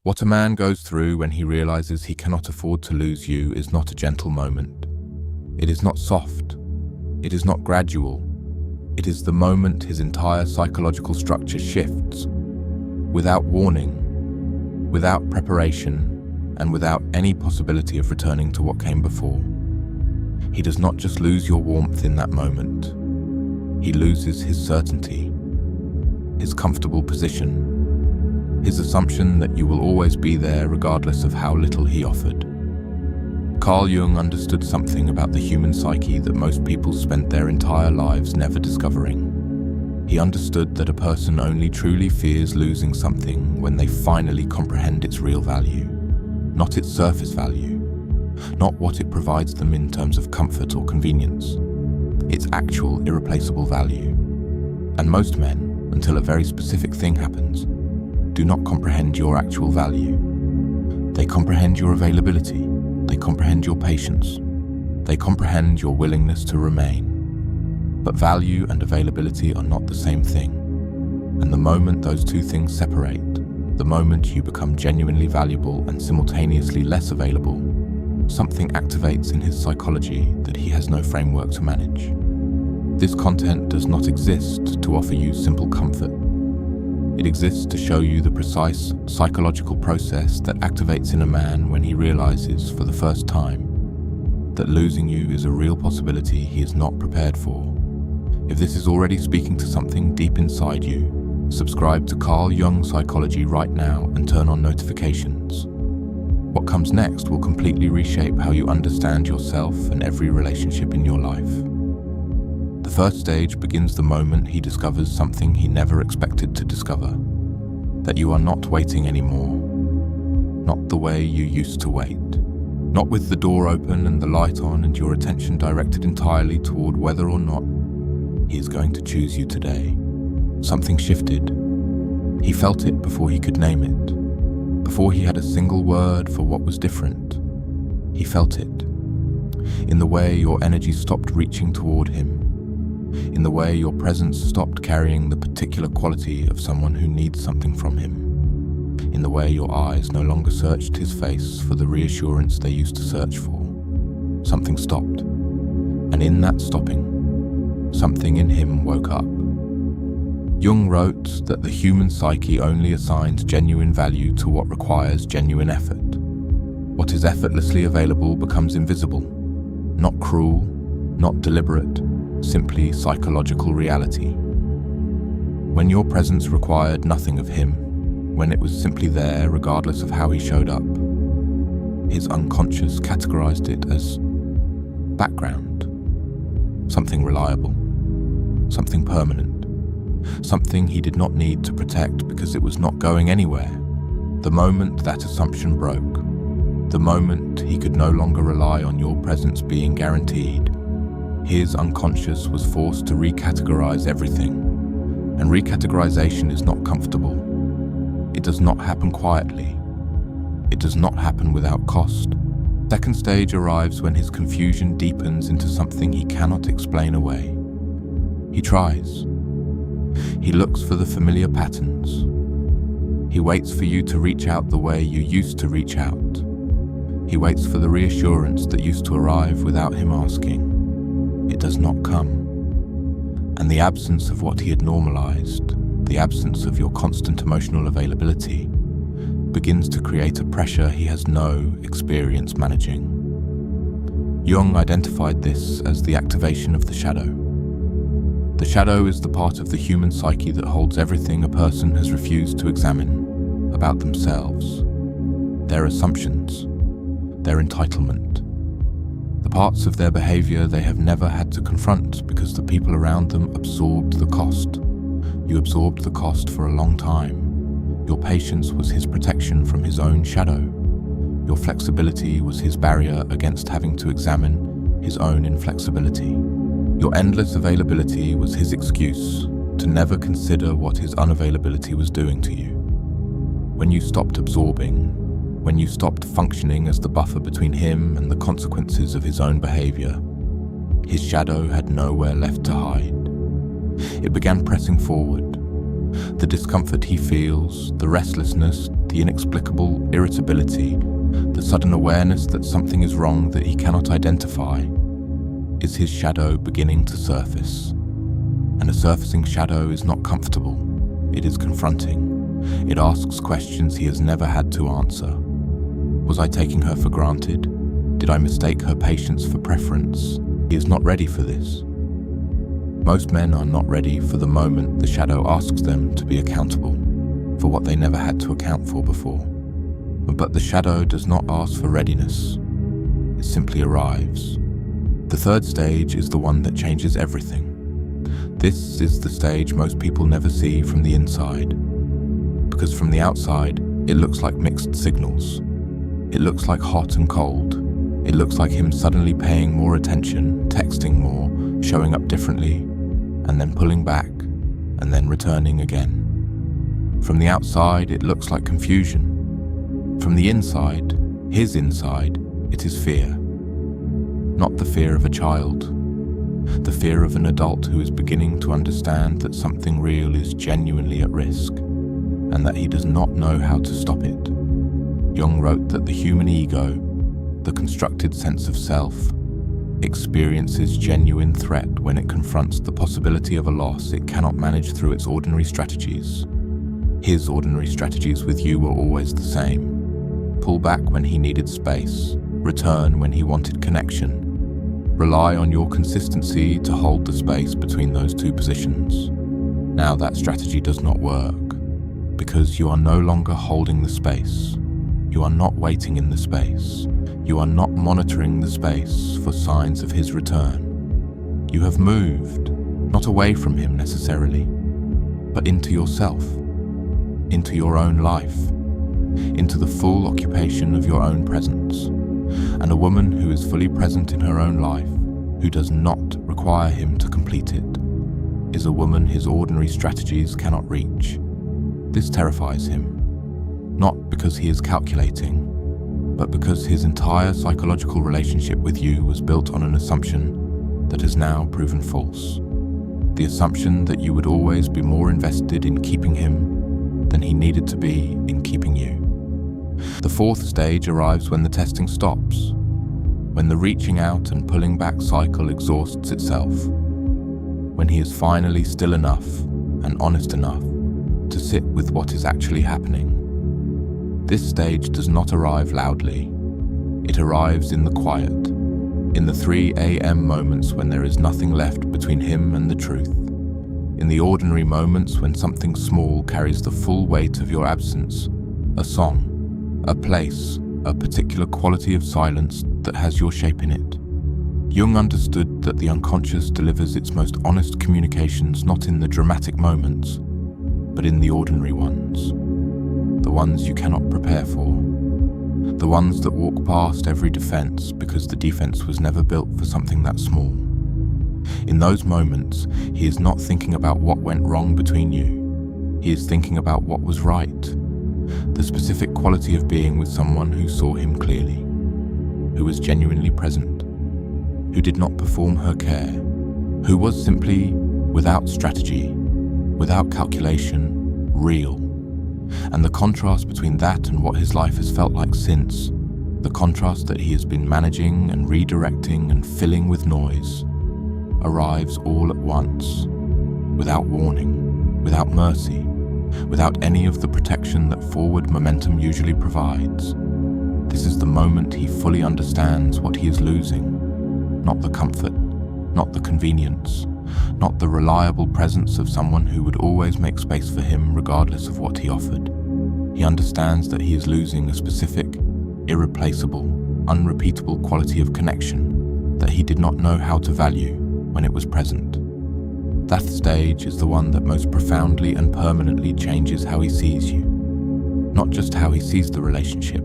What a man goes through when he realizes he cannot afford to lose you is not a gentle moment. It is not soft. It is not gradual. It is the moment his entire psychological structure shifts, without warning, without preparation, and without any possibility of returning to what came before. He does not just lose your warmth in that moment. He loses his certainty, his comfortable position, his assumption that you will always be there regardless of how little he offered. Carl Jung understood something about the human psyche that most people spent their entire lives never discovering. He understood that a person only truly fears losing something when they finally comprehend its real value, not its surface value, not what it provides them in terms of comfort or convenience, its actual irreplaceable value. And most men, until a very specific thing happens, do not comprehend your actual value. They comprehend your availability. They comprehend your patience. They comprehend your willingness to remain. But value and availability are not the same thing. And the moment those two things separate, the moment you become genuinely valuable and simultaneously less available, something activates in his psychology that he has no framework to manage. This content does not exist to offer you simple comfort. It exists to show you the precise psychological process that activates in a man when he realizes for the first time that losing you is a real possibility he is not prepared for. If this is already speaking to something deep inside you, subscribe to Carl Jung Psychology right now and turn on notifications. What comes next will completely reshape how you understand yourself and every relationship in your life. The first stage begins the moment he discovers something he never expected to discover, that you are not waiting anymore, not the way you used to wait, not with the door open and the light on and your attention directed entirely toward whether or not he is going to choose you today. Something shifted. He felt it before he could name it, before he had a single word for what was different. He felt it, in the way your energy stopped reaching toward him, in the way your presence stopped carrying the particular quality of someone who needs something from him, in the way your eyes no longer searched his face for the reassurance they used to search for. Something stopped, and in that stopping, something in him woke up. Jung wrote that the human psyche only assigns genuine value to what requires genuine effort. What is effortlessly available becomes invisible, not cruel, not deliberate, simply psychological reality. When your presence required nothing of him, when it was simply there regardless of how he showed up, his unconscious categorized it as background, something reliable, something permanent, something he did not need to protect because it was not going anywhere. The moment that assumption broke, the moment he could no longer rely on your presence being guaranteed, his unconscious was forced to recategorize everything, and recategorization is not comfortable. It does not happen quietly. It does not happen without cost. Second stage arrives when his confusion deepens into something he cannot explain away. He tries. He looks for the familiar patterns. He waits for you to reach out the way you used to reach out. He waits for the reassurance that used to arrive without him asking. It does not come. And the absence of what he had normalized, the absence of your constant emotional availability, begins to create a pressure he has no experience managing. Jung identified this as the activation of the shadow. The shadow is the part of the human psyche that holds everything a person has refused to examine about themselves, their assumptions, their entitlement, the parts of their behavior they have never had to confront because the people around them absorbed the cost. You absorbed the cost for a long time. Your patience was his protection from his own shadow. Your flexibility was his barrier against having to examine his own inflexibility. Your endless availability was his excuse to never consider what his unavailability was doing to you. When you stopped absorbing, when you stopped functioning as the buffer between him and the consequences of his own behavior, his shadow had nowhere left to hide. It began pressing forward. The discomfort he feels, the restlessness, the the inexplicable irritability, the sudden awareness that something is wrong that he cannot identify, is his shadow beginning to surface. And a surfacing shadow is not comfortable. It is confronting. It asks questions he has never had to answer. Was I taking her for granted? Did I mistake her patience for preference? He is not ready for this. Most men are not ready for the moment the shadow asks them to be accountable for what they never had to account for before. But the shadow does not ask for readiness. It simply arrives. The third stage is the one that changes everything. This is the stage most people never see from the inside. Because from the outside, it looks like mixed signals. It looks like hot and cold. It looks like him suddenly paying more attention, texting more, showing up differently, and then pulling back, and then returning again. From the outside, it looks like confusion. From the inside, his inside, it is fear. Not the fear of a child. The fear of an adult who is beginning to understand that something real is genuinely at risk, and that he does not know how to stop it. Jung wrote that the human ego, the constructed sense of self, experiences genuine threat when it confronts the possibility of a loss it cannot manage through its ordinary strategies. His ordinary strategies with you were always the same. Pull back when he needed space, return when he wanted connection. Rely on your consistency to hold the space between those two positions. Now that strategy does not work, because you are no longer holding the space. You are not waiting in the space. You are not monitoring the space for signs of his return. You have moved, not away from him necessarily, but into yourself, into your own life, into the full occupation of your own presence. And a woman who is fully present in her own life, who does not require him to complete it, is a woman his ordinary strategies cannot reach. This terrifies him, not because he is calculating, but because his entire psychological relationship with you was built on an assumption that has now proven false. The assumption that you would always be more invested in keeping him than he needed to be in keeping you. The fourth stage arrives when the testing stops, when the reaching out and pulling back cycle exhausts itself, when he is finally still enough and honest enough to sit with what is actually happening. This stage does not arrive loudly. It arrives in the quiet, in the 3 a.m. moments when there is nothing left between him and the truth, in the ordinary moments when something small carries the full weight of your absence, a song, a place, a particular quality of silence that has your shape in it. Jung understood that the unconscious delivers its most honest communications not in the dramatic moments, but in the ordinary ones. The ones you cannot prepare for. The ones that walk past every defense because the defense was never built for something that small. In those moments, he is not thinking about what went wrong between you. He is thinking about what was right. The specific quality of being with someone who saw him clearly, who was genuinely present, who did not perform her care, who was simply, without strategy, without calculation, real. And the contrast between that and what his life has felt like since, the contrast that he has been managing and redirecting and filling with noise, arrives all at once, without warning, without mercy, without any of the protection that forward momentum usually provides. This is the moment he fully understands what he is losing, not the comfort, not the convenience, not the reliable presence of someone who would always make space for him regardless of what he offered. He understands that he is losing a specific, irreplaceable, unrepeatable quality of connection that he did not know how to value when it was present. That stage is the one that most profoundly and permanently changes how he sees you. Not just how he sees the relationship,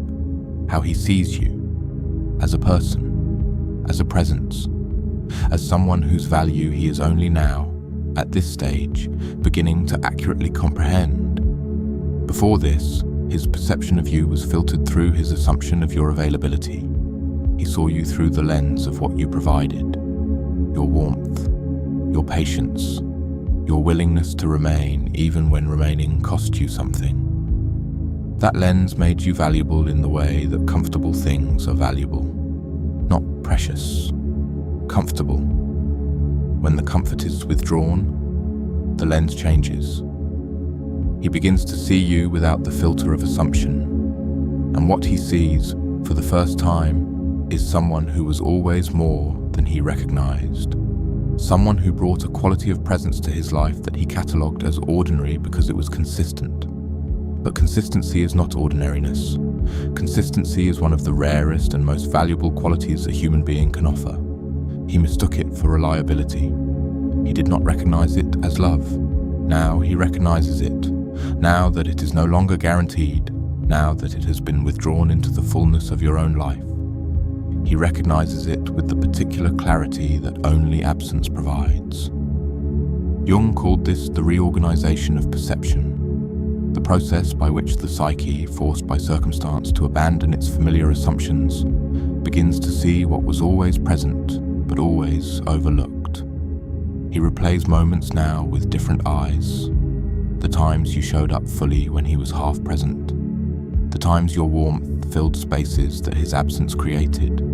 how he sees you as a person, as a presence, as someone whose value he is only now, at this stage, beginning to accurately comprehend. Before this, his perception of you was filtered through his assumption of your availability. He saw you through the lens of what you provided, your warmth, your patience, your willingness to remain even when remaining cost you something. That lens made you valuable in the way that comfortable things are valuable. Not precious, comfortable. When the comfort is withdrawn, the lens changes. He begins to see you without the filter of assumption, and what he sees, for the first time, is someone who was always more than he recognized. Someone who brought a quality of presence to his life that he catalogued as ordinary because it was consistent. But consistency is not ordinariness. Consistency is one of the rarest and most valuable qualities a human being can offer. He mistook it for reliability. He did not recognize it as love. Now he recognizes it. Now that it is no longer guaranteed. Now that it has been withdrawn into the fullness of your own life. He recognizes it with the particular clarity that only absence provides. Jung called this the reorganization of perception, the process by which the psyche, forced by circumstance to abandon its familiar assumptions, begins to see what was always present but always overlooked. He replays moments now with different eyes, the times you showed up fully when he was half present, the times your warmth filled spaces that his absence created,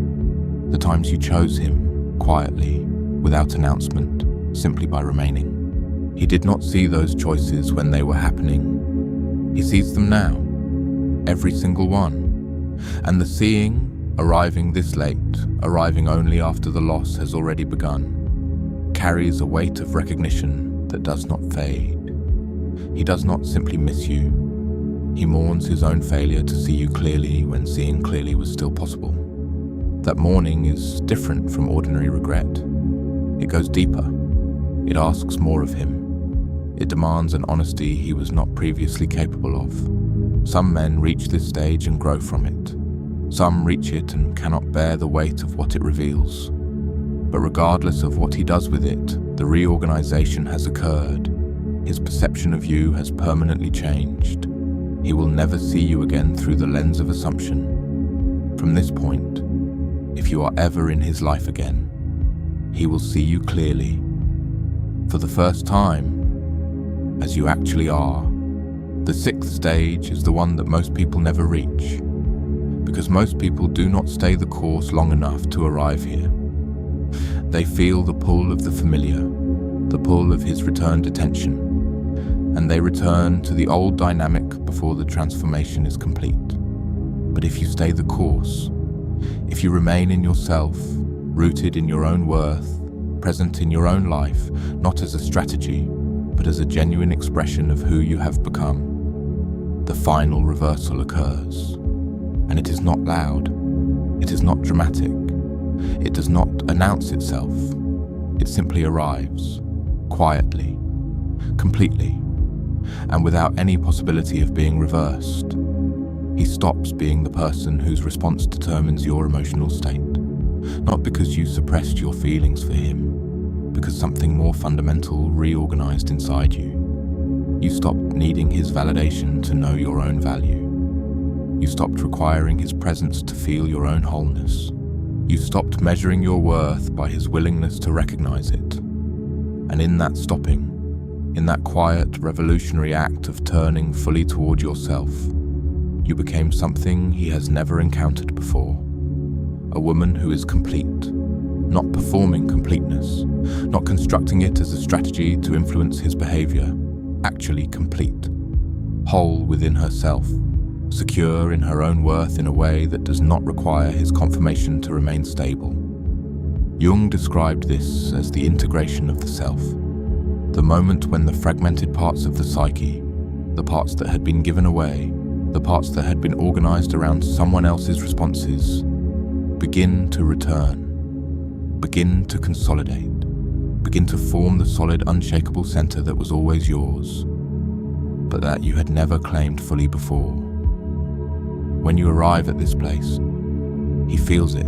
the times you chose him, quietly, without announcement, simply by remaining. He did not see those choices when they were happening. He sees them now, every single one. And the seeing, arriving this late, arriving only after the loss has already begun, carries a weight of recognition that does not fade. He does not simply miss you. He mourns his own failure to see you clearly when seeing clearly was still possible. That mourning is different from ordinary regret. It goes deeper. It asks more of him. It demands an honesty he was not previously capable of. Some men reach this stage and grow from it. Some reach it and cannot bear the weight of what it reveals. But regardless of what he does with it, the reorganization has occurred. His perception of you has permanently changed. He will never see you again through the lens of assumption. From this point, if you are ever in his life again, he will see you clearly, for the first time, as you actually are. The sixth stage is the one that most people never reach, because most people do not stay the course long enough to arrive here. They feel the pull of the familiar, the pull of his returned attention, and they return to the old dynamic before the transformation is complete. But if you stay the course, if you remain in yourself, rooted in your own worth, present in your own life, not as a strategy, but as a genuine expression of who you have become, the final reversal occurs. And it is not loud, it is not dramatic, it does not announce itself, it simply arrives, quietly, completely, and without any possibility of being reversed. He stops being the person whose response determines your emotional state, not because you suppressed your feelings for him, because something more fundamental reorganized inside you. You stopped needing his validation to know your own value. You stopped requiring his presence to feel your own wholeness. You stopped measuring your worth by his willingness to recognize it. And in that stopping, in that quiet, revolutionary act of turning fully toward yourself, you became something he has never encountered before. A woman who is complete, not performing completeness, not constructing it as a strategy to influence his behavior, actually complete, whole within herself, secure in her own worth in a way that does not require his confirmation to remain stable. Jung described this as the integration of the self, the moment when the fragmented parts of the psyche, the parts that had been given away, the parts that had been organized around someone else's responses, begin to return, begin to consolidate, begin to form the solid, unshakable center that was always yours, but that you had never claimed fully before. When you arrive at this place, he feels it,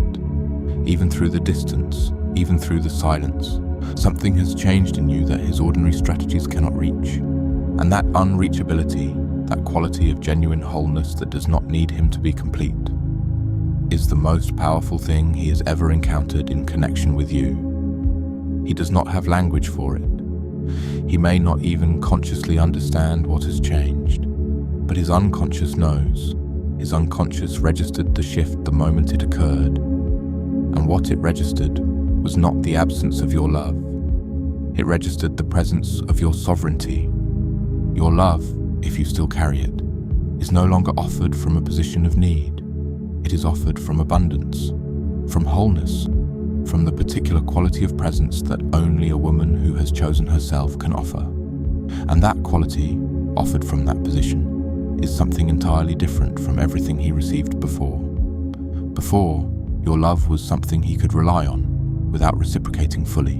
even through the distance, even through the silence. Something has changed in you that his ordinary strategies cannot reach. And that unreachability, that quality of genuine wholeness that does not need him to be complete, is the most powerful thing he has ever encountered in connection with you. He does not have language for it. He may not even consciously understand what has changed, But his unconscious knows. His unconscious registered the shift the moment it occurred. And what it registered was not the absence of your love. It registered the presence of your sovereignty. Your love, if you still carry it, is no longer offered from a position of need. It is offered from abundance, from wholeness, from the particular quality of presence that only a woman who has chosen herself can offer. And that quality, offered from that position, is something entirely different from everything he received before. Before, your love was something he could rely on, without reciprocating fully.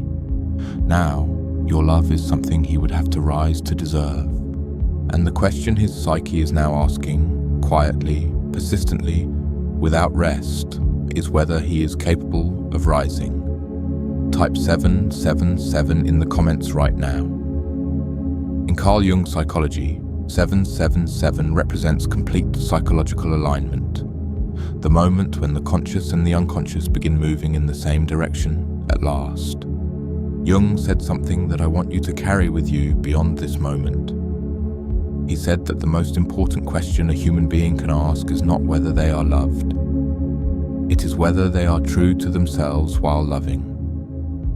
Now, your love is something he would have to rise to deserve. And the question his psyche is now asking, quietly, persistently, without rest, is whether he is capable of rising. Type 777 in the comments right now. In Carl Jung Psychology, 777 represents complete psychological alignment. The moment when the conscious and the unconscious begin moving in the same direction at last. Jung said something that I want you to carry with you beyond this moment. He said that the most important question a human being can ask is not whether they are loved. It is whether they are true to themselves while loving.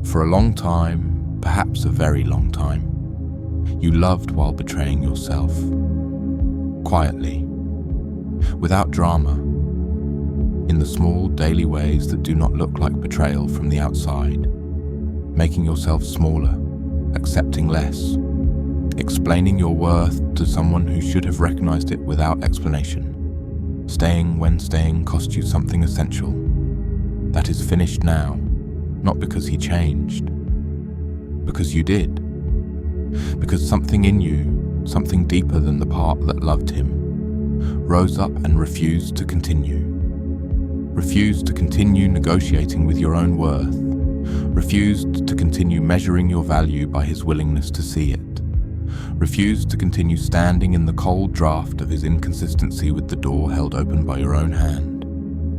For a long time, perhaps a very long time, you loved while betraying yourself. Quietly, without drama, in the small daily ways that do not look like betrayal from the outside, making yourself smaller, accepting less, explaining your worth to someone who should have recognized it without explanation, staying when staying cost you something essential. That is finished now, not because he changed, because you did. Because something in you, something deeper than the part that loved him, rose up and refused to continue. Refused to continue negotiating with your own worth. Refused to continue measuring your value by his willingness to see it. Refused to continue standing in the cold draft of his inconsistency with the door held open by your own hand.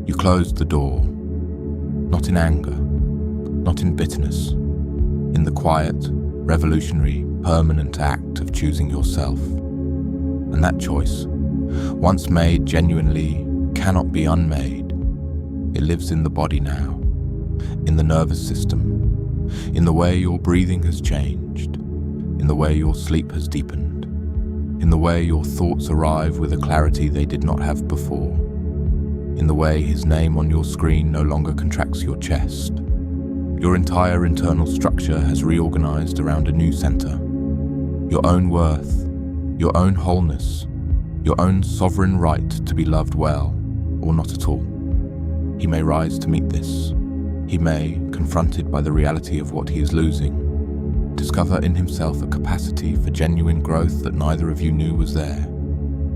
You closed the door, not in anger, not in bitterness, in the quiet, revolutionary, permanent act of choosing yourself. And that choice, once made genuinely, cannot be unmade. It lives in the body now, in the nervous system, in the way your breathing has changed, in the way your sleep has deepened, in the way your thoughts arrive with a clarity they did not have before, in the way his name on your screen no longer contracts your chest. Your entire internal structure has reorganized around a new center. Your own worth, your own wholeness, your own sovereign right to be loved well, or not at all. He may rise to meet this. He may, confronted by the reality of what he is losing, discover in himself a capacity for genuine growth that neither of you knew was there.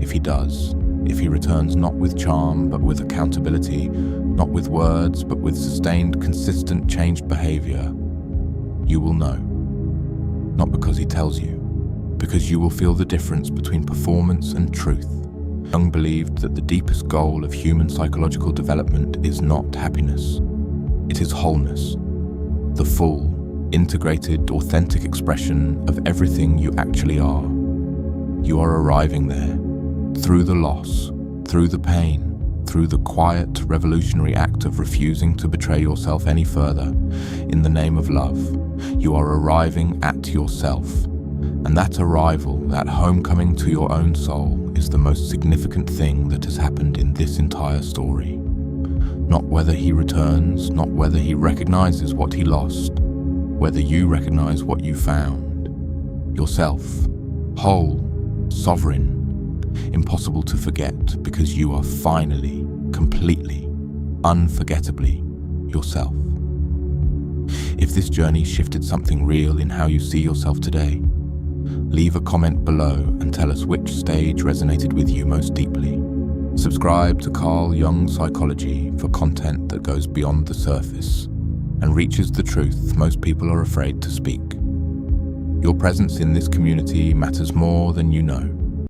If he does, if he returns not with charm but with accountability, not with words but with sustained, consistent, changed behavior, you will know. Not because he tells you, because you will feel the difference between performance and truth. Jung believed that the deepest goal of human psychological development is not happiness. It is wholeness, the full, integrated, authentic expression of everything you actually are. You are arriving there, through the loss, through the pain, through the quiet, revolutionary act of refusing to betray yourself any further. In the name of love, you are arriving at yourself. And that arrival, that homecoming to your own soul, is the most significant thing that has happened in this entire story. Not whether he returns, not whether he recognizes what he lost, whether you recognize what you found. Yourself, whole, sovereign, impossible to forget because you are finally, completely, unforgettably yourself. If this journey shifted something real in how you see yourself today, leave a comment below and tell us which stage resonated with you most deeply. Subscribe to Carl Jung Psychology for content that goes beyond the surface and reaches the truth most people are afraid to speak. Your presence in this community matters more than you know.